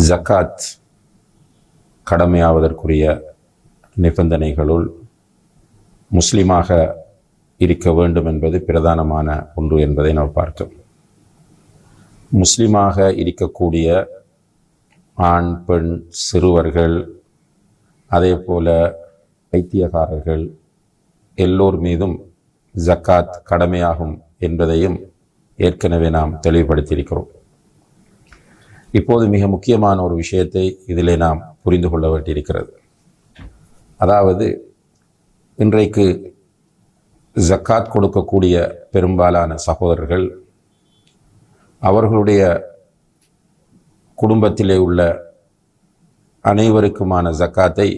ஜக்காத் கடமையாவதற்குரிய நிபந்தனைகளுள் முஸ்லிமாக இருக்க வேண்டும் என்பது பிரதானமான ஒன்று என்பதை நாம் பார்த்தோம். முஸ்லிமாக இருக்கக்கூடிய ஆண், பெண், சிறுவர்கள், அதே போல பைத்தியக்காரர்கள் எல்லோர் மீதும் ஜக்காத் கடமையாகும் என்பதையும் ஏற்கனவே நாம் தெளிவுபடுத்தியிருக்கிறோம். இப்போது மிக முக்கியமான ஒரு விஷயத்தை இதிலே நாம் புரிந்து கொள்ள வேண்டியிருக்கிறது. அதாவது இன்றைக்கு ஜக்காத் கொடுக்கக்கூடிய பெரும்பாலான சகோதரர்கள் அவர்களுடைய குடும்பத்திலே உள்ள அனைவருக்குமான ஜக்காத்தை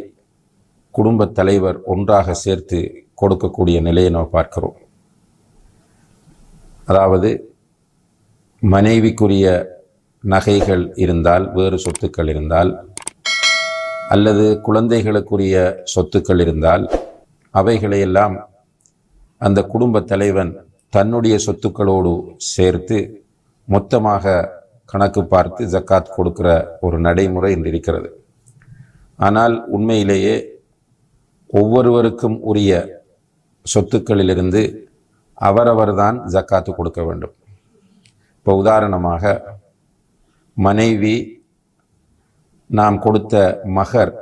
குடும்பத் தலைவர் ஒன்றாக சேர்த்து கொடுக்கக்கூடிய நிலையை நாம் பார்க்கிறோம். அதாவது மனைவிக்குரிய நகைகள் இருந்தால், வேறு சொத்துக்கள் இருந்தால், அல்லது குழந்தைகளுக்குரிய சொத்துக்கள் இருந்தால், அவைகளையெல்லாம் அந்த குடும்பத் தலைவன் தன்னுடைய சொத்துக்களோடு சேர்த்து மொத்தமாக கணக்கு பார்த்து ஜக்காத் கொடுக்கிற ஒரு நடைமுறை இன்று இருக்கிறது. ஆனால் உண்மையிலேயே ஒவ்வொருவருக்கும் உரிய சொத்துக்களிலிருந்து அவரவர்தான் ஜக்காத்து கொடுக்க வேண்டும். இப்போ உதாரணமாக மனைவி நாம் கொடுத்த மகர்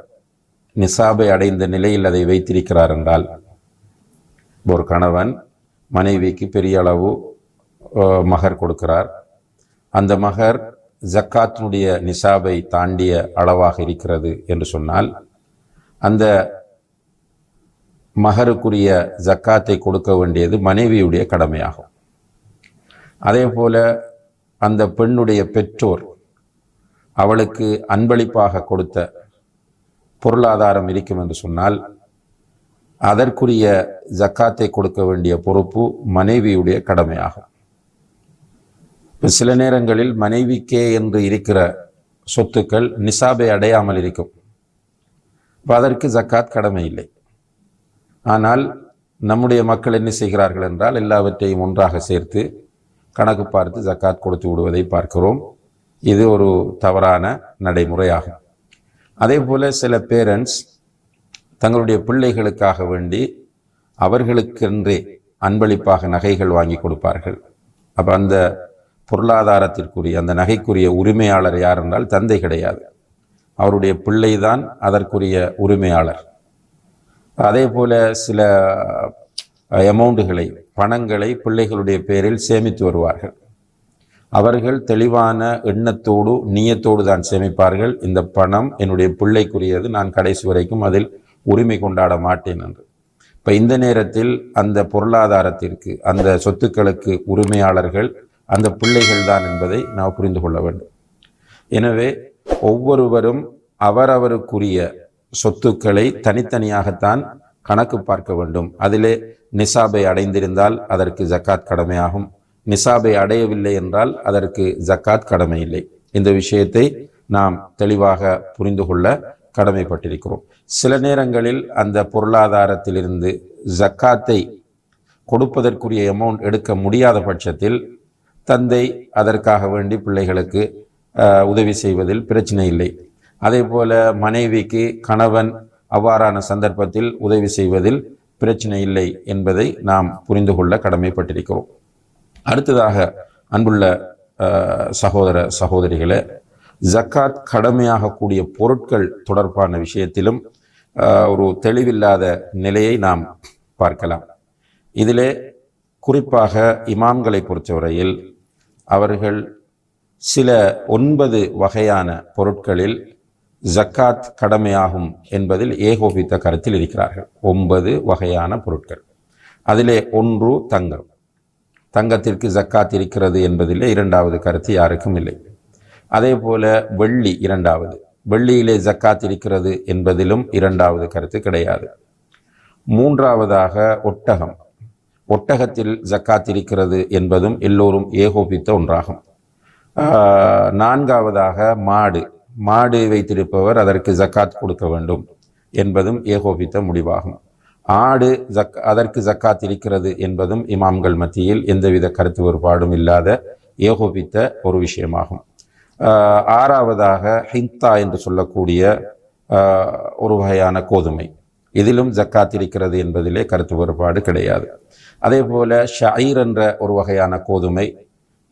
நிசாபை அடைந்த நிலையில் அதை வைத்திருக்கிறார் என்றால், ஒரு கணவன் மனைவிக்கு பெரிய அளவு மகர் கொடுக்கிறார், அந்த மகர் ஜக்காத்தினுடைய நிசாபை தாண்டிய அளவாக இருக்கிறது என்று சொன்னால், அந்த மகருக்குரிய ஜக்காத்தை கொடுக்க வேண்டியது மனைவியுடைய கடமையாகும். அதே போல அந்த பெண்ணுடைய பெற்றோர் அவளுக்கு அன்பளிப்பாக கொடுத்த பொருளாதாரம் இருக்கும் என்று சொன்னால், அதற்குரிய ஜக்காத்தை கொடுக்க வேண்டிய பொறுப்பு மனைவியுடைய கடமையாகும். இப்போ சில நேரங்களில் மனைவிக்கே என்று இருக்கிற சொத்துக்கள் நிசாபை அடையாமல் இருக்கும். இப்போ அதற்கு ஜக்காத் கடமை இல்லை. ஆனால் நம்முடைய மக்கள் என்ன செய்கிறார்கள் என்றால், எல்லாவற்றையும் ஒன்றாக சேர்த்து கணக்கு பார்த்து ஜக்காத் கொடுத்து விடுவதை பார்க்கிறோம். இது ஒரு தவறான நடைமுறையாகும். அதே போல சில பேரண்ட்ஸ் தங்களுடைய பிள்ளைகளுக்காக வேண்டி அவர்களுக்கென்றே அன்பளிப்பாக நகைகள் வாங்கி கொடுப்பார்கள். அப்போ அந்த பொருளாதாரத்திற்குரிய, அந்த நகைக்குரிய உரிமையாளர் யார் என்றால் தந்தை கிடையாது, அவருடைய பிள்ளைதான் அதற்குரிய உரிமையாளர். அதே போல சில அமௌண்ட்டுகளை, பணங்களை பிள்ளைகளுடைய பேரில் சேமித்து வருவார்கள். அவர்கள் தெளிவான எண்ணத்தோடு, நீயத்தோடு தான் சேமிப்பார்கள். இந்த பணம் என்னுடைய பிள்ளைக்குரியது, நான் கடைசி வரைக்கும் அதில் உரிமை கொண்டாட மாட்டேன் என்று. இப்போ இந்த நேரத்தில் அந்த பொருளாதாரத்திற்கு, அந்த சொத்துக்களுக்கு உரிமையாளர்கள் அந்த பிள்ளைகள் தான் என்பதை நாம் புரிந்து கொள்ள வேண்டும். எனவே ஒவ்வொருவரும் அவரவருக்குரிய சொத்துக்களை தனித்தனியாகத்தான் கணக்கு பார்க்க வேண்டும். அதிலே நிசாபை அடைந்திருந்தால் அதற்கு ஜக்காத் கடமையாகும், நிசாபை அடையவில்லை என்றால் அதற்கு ஜக்காத் கடமை இல்லை. இந்த விஷயத்தை நாம் தெளிவாக புரிந்து கொள்ள கடமைப்பட்டிருக்கிறோம். சில நேரங்களில் அந்த பொருளாதாரத்திலிருந்து ஜக்காத்தை கொடுப்பதற்குரிய அமௌண்ட் எடுக்க முடியாத பட்சத்தில் தந்தை அதற்காக வேண்டி பிள்ளைகளுக்கு உதவி செய்வதில் பிரச்சனை இல்லை. அதே போல மனைவிக்கு கணவன் அவ்வாறான சந்தர்ப்பத்தில் உதவி செய்வதில் பிரச்சனை இல்லை என்பதை நாம் புரிந்து கொள்ள கடமைப்பட்டிருக்கிறோம். அடுத்ததாக அன்புள்ள சகோதர சகோதரிகளே, ஜக்காத் கடமையாகக்கூடிய பொருட்கள் தொடர்பான விஷயத்திலும் ஒரு தெளிவில்லாத நிலையை நாம் பார்க்கலாம். இதிலே குறிப்பாக இமாம்களை பொறுத்தவரையில் அவர்கள் சில 9 வகையான பொருட்களில் ஜக்காத் கடமையாகும் என்பதில் ஏகோபித்த கருத்தில் இருக்கிறார்கள். 9 வகையான பொருட்கள். அதிலே ஒன்று தங்கம். தங்கத்திற்கு ஜக்காத் இருக்கிறது என்பதிலே இரண்டாவது கருத்து யாருக்கும் இல்லை. அதே போல வெள்ளி இரண்டாவது. வெள்ளியிலே ஜக்காத் இருக்கிறது என்பதிலும் இரண்டாவது கருத்து கிடையாது. மூன்றாவதாக ஒட்டகம். ஒட்டகத்தில் ஜக்காத் இருக்கிறது என்பதும் எல்லோரும் ஏகோபித்த ஒன்றாகும். நான்காவதாக மாடு. மாடு வைத்திருப்பவர் அதற்கு ஜக்காத் கொடுக்க வேண்டும் என்பதும் ஏகோபித்த முடிவாகும். ஆடு அதற்கு ஜக்காத் இருக்கிறது என்பதும் இமாம்கள் மத்தியில் எந்தவித கருத்து வேறுபாடும் இல்லாத ஏகோபித்த ஒரு விஷயமாகும். ஆறாவதாக ஹிந்தா என்று சொல்லக்கூடிய ஒரு வகையான கோதுமை, இதிலும் ஜக்காத் இருக்கிறது என்பதிலே கருத்து வேறுபாடு கிடையாது. அதே போல ஷயீர் என்ற ஒரு வகையான கோதுமை,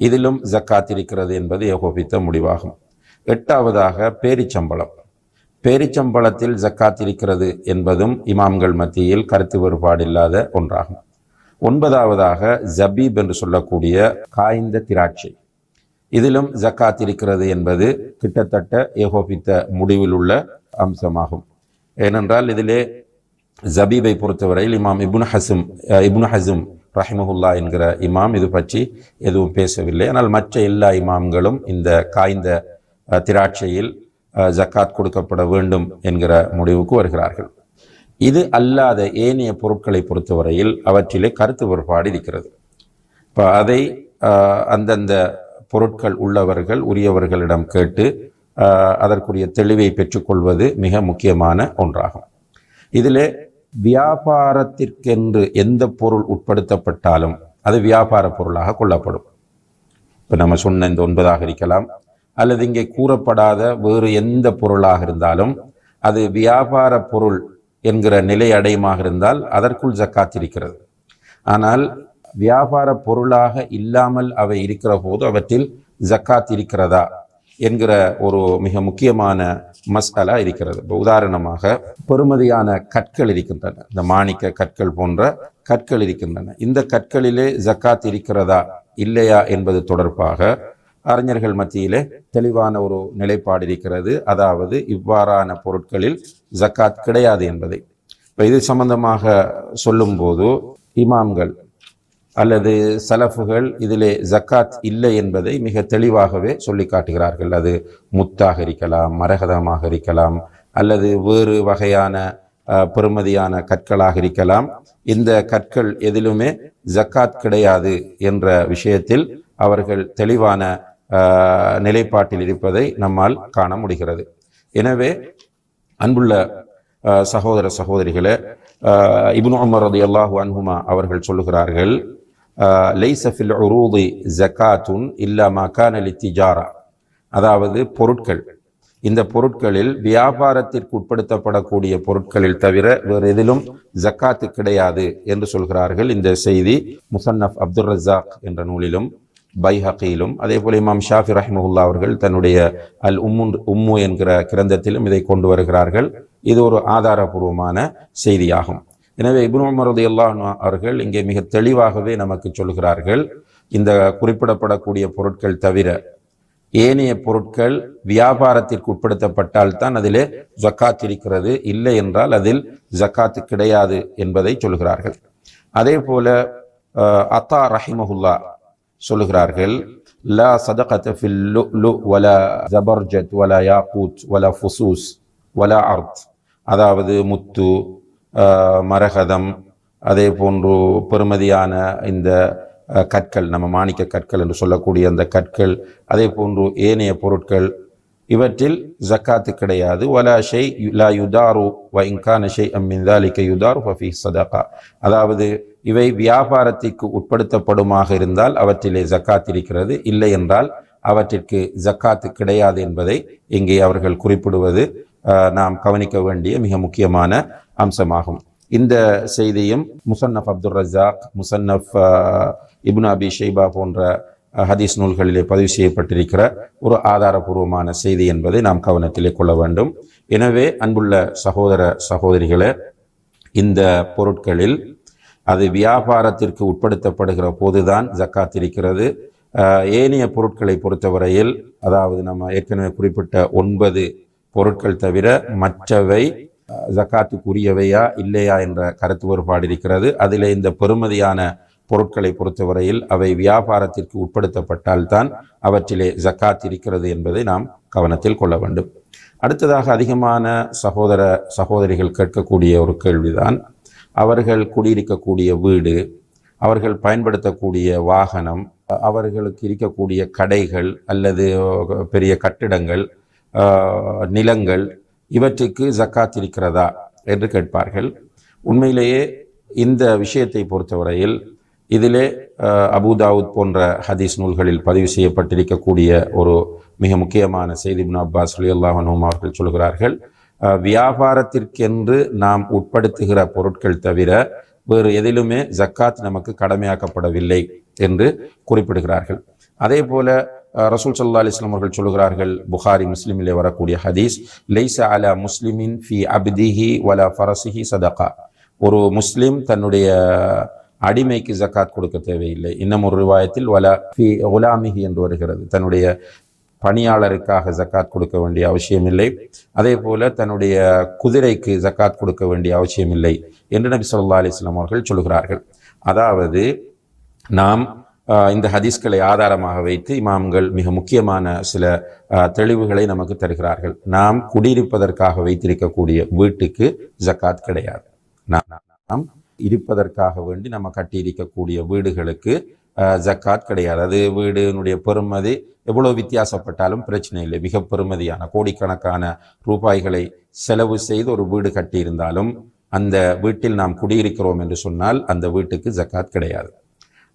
இதிலும் ஜக்காத் இருக்கிறது என்பது ஏகோபித்த முடிவாகும். எட்டாவதாக பேரிச்சம்பழம், பேரிச்சம்பழத்தில் ஜக்காத் இருக்கிறது என்பதும் இமாம்கள் மத்தியில் கருத்து வேறுபாடு இல்லாத ஒன்றாகும். ஒன்பதாவதாக ஜபீப் என்று சொல்லக்கூடிய காய்ந்த திராட்சை, இதிலும் ஜக்காத் இருக்கிறது என்பது கிட்டத்தட்ட ஏகோபித்த முடிவில் உள்ள அம்சமாகும். ஏனென்றால் இதிலே ஜபீபை பொறுத்தவரையில் இமாம் இப்னு ஹஸம் ரஹிமஹுல்லா என்கிற இமாம் இது பற்றி எதுவும் பேசவில்லை. ஆனால் மற்ற எல்லா இமாம்களும் இந்த காய்ந்த திராட்சையில் ஜக்காத் கொடுக்கப்பட வேண்டும் என்கிற முடிவுக்கு வருகிறார்கள். இது அல்லாத ஏனைய பொருட்களை பொறுத்தவரையில் அவற்றிலே கருத்து வேறுபாடு இருக்கிறது. இப்போ அதை அந்தந்த பொருட்கள் உள்ளவர்கள் உரியவர்களிடம் கேட்டு அதற்குரிய தெளிவை பெற்றுக்கொள்வது மிக முக்கியமான ஒன்றாகும். இதிலே வியாபாரத்திற்கென்று எந்த பொருள் உட்படுத்தப்பட்டாலும் அது வியாபார பொருளாக கொள்ளப்படும். இப்போ நம்ம சொன்ன இந்த 9ஆக இருக்கலாம், அல்லது இங்கே கூறப்படாத வேறு எந்த பொருளாக இருந்தாலும் அது வியாபார பொருள் என்கிற நிலை அடையமாக இருந்தால் அதற்குள் ஜக்காத் இருக்கிறது. ஆனால் வியாபார பொருளாக இல்லாமல் அவை இருக்கிற போது அவற்றில் ஜக்காத் இருக்கிறதா என்கிற ஒரு மிக முக்கியமான மஸ்அலா இருக்கிறது. இப்போ உதாரணமாக பெறுமதியான கற்கள் இருக்கின்றன, இந்த மாணிக்க கற்கள் போன்ற கற்கள் இருக்கின்றன. இந்த கற்களிலே ஜக்காத் இருக்கிறதா இல்லையா என்பது தொடர்பாக அறிஞர்கள் மத்தியிலே தெளிவான ஒரு நிலைப்பாடு இருக்கிறது. அதாவது இவ்வாறான பொருட்களில் ஜக்காத் கிடையாது என்பதை. இப்போ இது சம்பந்தமாக சொல்லும்போது இமாம்கள் அல்லது சலஃபுகள் இதிலே ஜக்காத் இல்லை என்பதை மிக தெளிவாகவே சொல்லி காட்டுகிறார்கள். அது முத்தாக இருக்கலாம், மரகதமாக இருக்கலாம், அல்லது வேறு வகையான பெறுமதியான கற்களாக இருக்கலாம். இந்த கற்கள் எதிலுமே ஜக்காத் கிடையாது என்ற விஷயத்தில் அவர்கள் தெளிவான நிலைப்பாட்டில் இருப்பதை நம்மால் காண முடிகிறது. எனவே அன்புள்ள சகோதர சகோதரிகளே, இப்னு உமர் ரலியல்லாஹு அன்ஹுமா அவர்கள் சொல்லுகிறார்கள், லைஸ ஃபில் உரூதி ஜகாத்துன் இல்லா மா கான லித்திஜாரா, அதாவது பொருட்கள், இந்த பொருட்களில் வியாபாரத்திற்கு உட்படுத்தப்படக்கூடிய பொருட்களில் தவிர வேறு எதிலும் ஜக்காத்து கிடையாது என்று சொல்கிறார்கள். இந்த செய்தி முசன்னஃப் அப்துர் ரஸாக் என்ற நூலிலும் பைஹகியிலும் அதே போல இமாம் ஷாஃபி ரஹ்மஹுல்லா அவர்கள் தன்னுடைய அல் உம்மு என்கிற கிரந்தத்திலும் இதை கொண்டு வருகிறார்கள். இது ஒரு ஆதாரபூர்வமான செய்தியாகும். எனவே இப்னு உமர் ரலியல்லாஹு அன்ஹு அவர்கள் இங்கே மிக தெளிவாகவே நமக்கு சொல்கிறார்கள், இந்த குறிப்பிடப்படக்கூடிய பொருட்கள் தவிர ஏனைய பொருட்கள் வியாபாரத்திற்கு உட்படுத்தப்பட்டால் தான் அதிலே ஜக்காத் இருக்கிறது, இல்லை என்றால் அதில் ஜக்காத்து கிடையாது என்பதை சொல்கிறார்கள். அதே போல அத்தா ரஹிமஹுல்லா சொல்லுகிறார்கள், லா சதகத ஃபில் லுஅ்லு வலா ஜபர்ஜத் வலா யாகூத் வலா ஃபுசூஸ் வலா அர்த், அதாவது முத்து, மரகதம், அதே போன்று பெறுமதியான இந்த கற்கள், நம்ம மாணிக்க கற்கள் என்று சொல்லக்கூடிய அந்த கற்கள், அதே போன்று ஏனைய பொருட்கள், இவற்றில் ஜக்காத்து கிடையாது. வலா ஷை லா யுதாரு வ இன் கான ஷைஅம் மின் ذلك யுதாரு ஃபஃபீ ஸதகா, அதாவது இவை வியாபாரத்திற்கு உட்படுத்தப்படுமாக இருந்தால் அவற்றிலே ஜக்காத் இருக்கிறது, இல்லை என்றால் அவற்றிற்கு ஜக்காத்து கிடையாது என்பதை இங்கே அவர்கள் குறிப்பிடுவது நாம் கவனிக்க வேண்டிய மிக முக்கியமான அம்சமாகும். இந்த செய்தியும் முசன்னஃப் அப்துர் ரஸாக், முசன்னஃப் இப்னு அபி ஷைபா போன்ற ஹதீஸ் நூல்களிலே பதிவு செய்யப்பட்டிருக்கிற ஒரு ஆதாரபூர்வமான செய்தி என்பதை நாம் கவனத்திலே கொள்ள வேண்டும். எனவே அன்புள்ள சகோதர சகோதரிகளே, இந்த பொருட்களில் அது வியாபாரத்திற்கு உட்படுத்தப்படுகிற போதுதான் ஜக்காத் இருக்கிறது. ஏனைய பொருட்களை பொறுத்தவரையில், அதாவது நம்ம ஏற்கனவே குறிப்பிட்ட 9 பொருட்கள் தவிர மற்றவை ஜக்காத்துக்குரியவையா இல்லையா என்ற கருத்து வேறுபாடு இருக்கிறது. அதில் இந்த பெறுமதியான பொருட்களை பொறுத்தவரையில் அவை வியாபாரத்திற்கு உட்படுத்தப்பட்டால்தான் அவற்றிலே ஜக்காத் இருக்கிறது என்பதை நாம் கவனத்தில் கொள்ள வேண்டும். அடுத்ததாக அதிகமான சகோதர சகோதரிகள் கேட்கக்கூடிய ஒரு கேள்விதான், அவர்கள் குடியிருக்கக்கூடிய வீடு, அவர்கள் பயன்படுத்தக்கூடிய வாகனம், அவர்களுக்கு இருக்கக்கூடிய கடைகள் அல்லது பெரிய கட்டிடங்கள், நிலங்கள், இவற்றுக்கு ஜக்காத் இருக்கிறதா என்று கேட்பார்கள். உண்மையிலேயே இந்த விஷயத்தை பொறுத்தவரையில் இதிலே அபூதாவுத் போன்ற ஹதீஸ் நூல்களில் பதிவு செய்யப்பட்டிருக்கக்கூடிய ஒரு மிக முக்கியமான செய்தி. இப்னு அப்பாஸ் ரலியல்லாஹு அன்ஹும் அவர்கள் சொல்கிறார்கள், வியாபாரத்திற்கென்று நாம் உட்படுத்துகிற பொருட்கள் தவிர வேறு எதிலுமே ஜக்காத் நமக்கு கடமையாக்கப்படவில்லை என்று குறிப்பிடுகிறார்கள். அதே போல ரசூல் ஸல்லல்லாஹு அலைஹி வஸல்லம் அவர்கள் சொல்கிறார்கள், புகாரி முஸ்லிமிலே வரக்கூடிய ஹதீஸ், லைஸ அலா முஸ்லிமின் ஃபி அப்திஹி வலா ஃபரஸிஹி சதகா. ஒரு முஸ்லிம் தன்னுடைய அடிமைக்கு ஜக்காத் கொடுக்க தேவையில்லை. இன்னும் ஒரு ரிவாயத்தில் வலா ஃபி குலாமிஹி என்று வருகிறது, தன்னுடைய பணியாளருக்காக ஜக்காத் கொடுக்க வேண்டிய அவசியமில்லை. அதே போல தன்னுடைய குதிரைக்கு ஜக்காத் கொடுக்க வேண்டிய அவசியமில்லை என்று நபி ஸல்லல்லாஹு அலைஹி வஸல்லம் அவர்கள் சொல்கிறார்கள். அதாவது நாம் இந்த ஹதீஸ்களை ஆதாரமாக வைத்து இமாம்கள் மிக முக்கியமான சில தெளிவுகளை நமக்கு தருகிறார்கள். நாம் குடியிருப்பதற்காக வைத்திருக்கக்கூடிய வீட்டுக்கு ஜக்காத் கிடையாது. நாம் இருப்பதற்காக வேண்டி நம்ம கட்டியிருக்கக்கூடிய வீடுகளுக்கு ஜக்காத் கிடையாது. அது வீடுனுடைய பெறுமதி எவ்வளவு வித்தியாசப்பட்டாலும் பிரச்சனை இல்லை. மிக பெறுமதியான கோடிக்கணக்கான ரூபாய்களை செலவு செய்து ஒரு வீடு கட்டியிருந்தாலும் அந்த வீட்டில் நாம் குடியிருக்கிறோம் என்று சொன்னால் அந்த வீட்டுக்கு ஜக்காத் கிடையாது.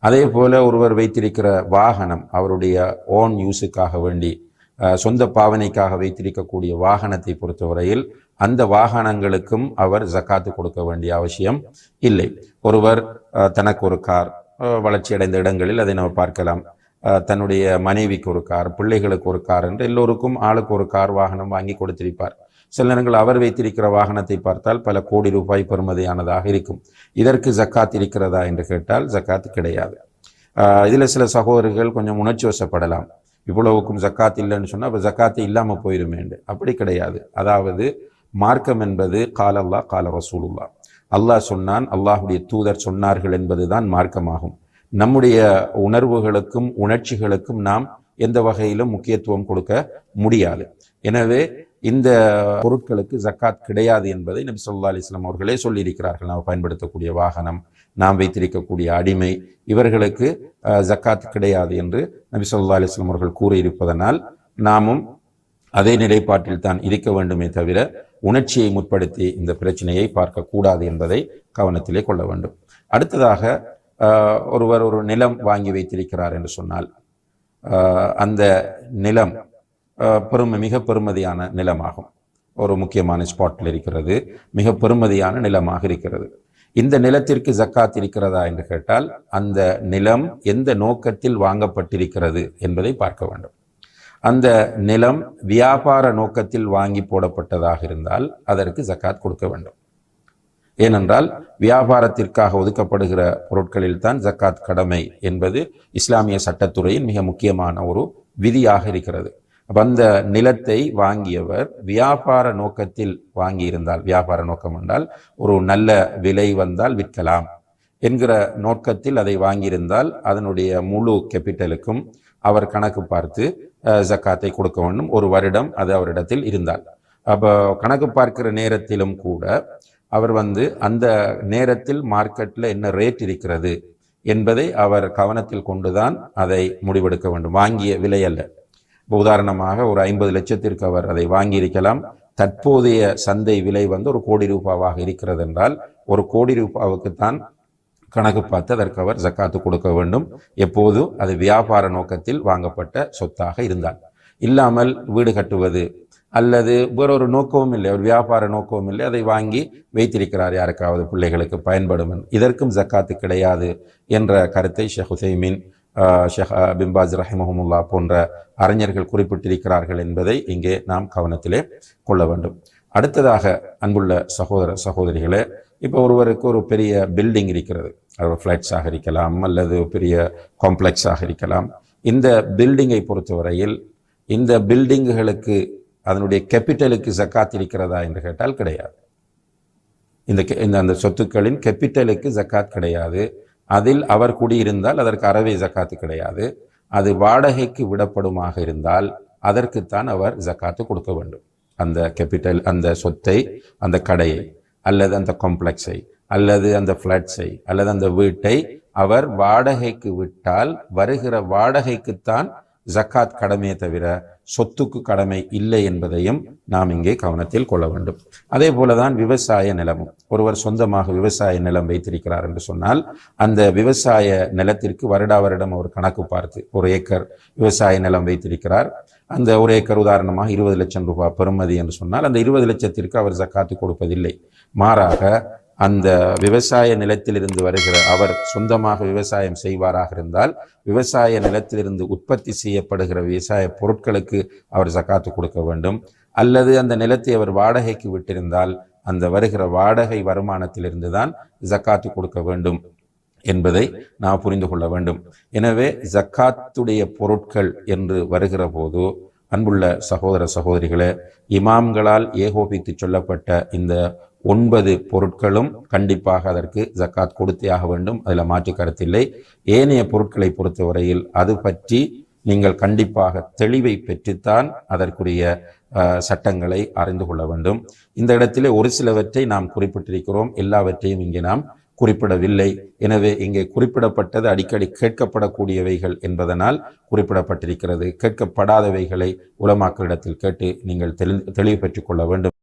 அதே போல ஒருவர் வைத்திருக்கிற வாகனம், அவருடைய ஓன் யூஸுக்காக வேண்டி சொந்த பாவனைக்காக வைத்திருக்கக்கூடிய வாகனத்தை பொறுத்தவரையில் அந்த வாகனங்களுக்கும் அவர் ஜக்காத்து கொடுக்க வேண்டிய அவசியம் இல்லை. ஒருவர் தனக்கு ஒரு கார், வளர்ச்சியடைந்த இடங்களில் அதை நம்ம பார்க்கலாம், தன்னுடைய மனைவிக்கு ஒரு கார், பிள்ளைகளுக்கு ஒரு கார் என்று எல்லோருக்கும் ஆளுக்கு ஒரு கார் வாகனம் வாங்கி கொடுத்திருப்பார். சில நேரங்கள் அவர் வைத்திருக்கிற வாகனத்தை பார்த்தால் பல கோடி ரூபாய் பெறுமதியானதாக இருக்கும். இதற்கு ஜக்காத் இருக்கிறதா என்று கேட்டால் ஜக்காத் கிடையாது. இதில் சில சகோதரர்கள் கொஞ்சம் உணர்ச்சி வசப்படலாம், இவ்வளவுக்கும் ஜக்காத் இல்லைன்னு சொன்னால் அப்போ ஜக்காத்து இல்லாமல் போயிருமேண்டு. அப்படி கிடையாது. அதாவது மார்க்கம் என்பது கால அல்லாஹ் கால ரசூலுல்லாஹ், அல்லாஹ் சொன்னான், அல்லாஹுடைய தூதர் சொன்னார்கள் என்பதுதான் மார்க்கமாகும். நம்முடைய உணர்வுகளுக்கும் உணர்ச்சிகளுக்கும் நாம் எந்த வகையிலும் முக்கியத்துவம் கொடுக்க முடியாது. எனவே இந்த பொருட்களுக்கு ஜக்காத் கிடையாது என்பதை நபி ஸல்லல்லாஹு அலைஹி வஸல்லம் அவர்களே சொல்லியிருக்கிறார்கள். நாம் பயன்படுத்தக்கூடிய வாகனம், நாம் வைத்திருக்கக்கூடிய அடிமை, இவர்களுக்கு ஜக்காத் கிடையாது என்று நபி ஸல்லல்லாஹு அலைஹி வஸல்லம் அவர்கள் கூறியிருப்பதனால் நாமும் அதே நிலைப்பாட்டில் தான் இருக்க வேண்டுமே தவிர உணர்ச்சியை முற்படுத்தி இந்த பிரச்சனையை பார்க்கக்கூடாது என்பதை கவனத்திலே கொள்ள வேண்டும். அடுத்ததாக ஒருவர் ஒரு நிலம் வாங்கி வைத்திருக்கிறார் என்று சொன்னால் அந்த நிலம் மிக பெருமதியான நிலமாகும். ஒரு முக்கியமான ஸ்பாட்டில் இருக்கிறது, மிக பெருமதியான நிலமாக இருக்கிறது. இந்த நிலத்திற்கு ஜக்காத் இருக்கிறதா என்று கேட்டால் அந்த நிலம் எந்த நோக்கத்தில் வாங்கப்பட்டிருக்கிறது என்பதை பார்க்க வேண்டும். அந்த நிலம் வியாபார நோக்கத்தில் வாங்கி போடப்பட்டதாக இருந்தால் அதற்கு ஜக்காத் கொடுக்க வேண்டும். ஏனென்றால் வியாபாரத்திற்காக ஒதுக்கப்படுகிற பொருட்களில் தான் ஜக்காத் கடமை என்பது இஸ்லாமிய சட்டத்துறையின் மிக முக்கியமான ஒரு விதியாக இருக்கிறது. அந்த நிலத்தை வாங்கியவர் வியாபார நோக்கத்தில் வாங்கியிருந்தால், வியாபார நோக்கம் என்றால் ஒரு நல்ல விலை வந்தால் விற்கலாம் என்கிற நோக்கத்தில் அதை வாங்கியிருந்தால் அதனுடைய முழு கேபிட்டலுக்கும் அவர் கணக்கு பார்த்து ஜக்காத்தை கொடுக்க வேண்டும். ஒரு வருடம் அது அவரிடத்தில் இருந்தால், அப்போ கணக்கு பார்க்கிற நேரத்திலும் கூட அவர் அந்த நேரத்தில் மார்க்கெட்டில் என்ன ரேட் இருக்கிறது என்பதை அவர் கவனத்தில் கொண்டுதான் அதை முடிவெடுக்க வேண்டும், வாங்கிய விலை அல்ல. உதாரணமாக ஒரு 50 லட்சத்திற்கு அவர் அதை வாங்கியிருக்கலாம். தற்போதைய சந்தை விலை 1 கோடி ரூபாவாக இருக்கிறது என்றால் 1 கோடி ரூபாவுக்குத்தான் கணக்கு பார்த்து அதற்கு அவர் ஜக்காத்து கொடுக்க வேண்டும். எப்போது அது வியாபார நோக்கத்தில் வாங்கப்பட்ட சொத்தாக இருந்தால். இல்லாமல் வீடு கட்டுவது அல்லது வேறொரு நோக்கமும் இல்லை, ஒரு வியாபார நோக்கமும் இல்லை, அதை வாங்கி வைத்திருக்கிறார் யாருக்காவது பிள்ளைகளுக்கு பயன்படும், இதற்கும் ஜக்காத்து கிடையாது என்ற கருத்தை ஷேக் உசைமீன், ஷேக் பின் பாஸ் ரஹிமஹுமுல்லா போன்ற அறிஞர்கள் குறிப்பிட்டிருக்கிறார்கள் என்பதை இங்கே நாம் கவனத்திலே கொள்ள வேண்டும். அடுத்ததாக அன்புள்ள சகோதர சகோதரிகளே, இப்போ ஒருவருக்கு ஒரு பெரிய பில்டிங் இருக்கிறது, அது ஃப்ளாட்ஸாக இருக்கலாம் அல்லது பெரிய காம்ப்ளெக்ஸாக இருக்கலாம். இந்த பில்டிங்கை பொறுத்தவரையில் இந்த பில்டிங்குகளுக்கு அதனுடைய கேபிட்டலுக்கு ஜக்காத் இருக்கிறதா என்று கேட்டால் கிடையாது. அந்த சொத்துக்களின் கேபிட்டலுக்கு ஜக்காத் கிடையாது. அதில் அவர் குடியிருந்தால் அதற்கு அறவே ஜக்காத்து கிடையாது. அது வாடகைக்கு விடப்படுமாக இருந்தால் அதற்குத்தான் அவர் ஜக்காத்து கொடுக்க வேண்டும். அந்த கேபிட்டல், அந்த சொத்தை, அந்த கடையை அல்லது அந்த காம்ப்ளெக்ஸை அல்லது அந்த ஃப்ளாட்ஸை அல்லது அந்த வீட்டை அவர் வாடகைக்கு விட்டால் வருகிற வாடகைக்குத்தான் ஜக்காத் கடமையை தவிர சொத்துக்கு கடமை இல்லை என்பதையும் நாம் இங்கே கவனத்தில் கொள்ள வேண்டும். அதே போலதான் விவசாய நிலமும். ஒருவர் சொந்தமாக விவசாய நிலம் வைத்திருக்கிறார் என்று சொன்னால் அந்த விவசாய நிலத்திற்கு வருடா வருடம் அவர் கணக்கு பார்த்து 1 ஏக்கர் விவசாய நிலம் வைத்திருக்கிறார். அந்த ஒரு ஏக்கர் உதாரணமாக 20 லட்சம் ரூபாய் பெறுமதி என்று சொன்னால் அந்த 20 லட்சத்திற்கு அவர் ஜக்காத்து கொடுப்பதில்லை. மாறாக அந்த விவசாய நிலத்திலிருந்து வருகிற, அவர் சொந்தமாக விவசாயம் செய்வாராக இருந்தால் விவசாய நிலத்திலிருந்து உற்பத்தி செய்யப்படுகிற விவசாய பொருட்களுக்கு அவர் ஜக்காத்து கொடுக்க வேண்டும். அல்லது அந்த நிலத்தை அவர் வாடகைக்கு விட்டிருந்தால் அந்த வருகிற வாடகை வருமானத்திலிருந்து தான் ஜக்காத்து கொடுக்க வேண்டும் என்பதை நாம் புரிந்து கொள்ள வேண்டும். எனவே ஜக்காத்துடைய பொருட்கள் என்று வருகிற போது அன்புள்ள சகோதர சகோதரிகளே, இமாம்களால் ஏகோபித்து சொல்லப்பட்ட இந்த 9 பொருட்களும் கண்டிப்பாக அதற்கு ஜக்காத் கொடுத்தே ஆக வேண்டும். அதில் மாற்று கருத்தில்லை. ஏனைய பொருட்களை பொறுத்தவரையில் அது பற்றி நீங்கள் கண்டிப்பாக தெளிவை பெற்றுத்தான் அதற்குரிய சட்டங்களை அறிந்து கொள்ள வேண்டும். இந்த இடத்திலே ஒரு சிலவற்றை நாம் குறிப்பிட்டிருக்கிறோம், எல்லாவற்றையும் இங்கே நாம் குறிப்பிடவில்லை. எனவே இங்கே குறிப்பிடப்பட்டது அடிக்கடி கேட்கப்படக்கூடியவைகள் என்பதனால் குறிப்பிடப்பட்டிருக்கிறது. கேட்கப்படாதவைகளை உலமாக்களிடத்தில் கேட்டு நீங்கள் தெளிவு பெற்றுக் கொள்ள வேண்டும்.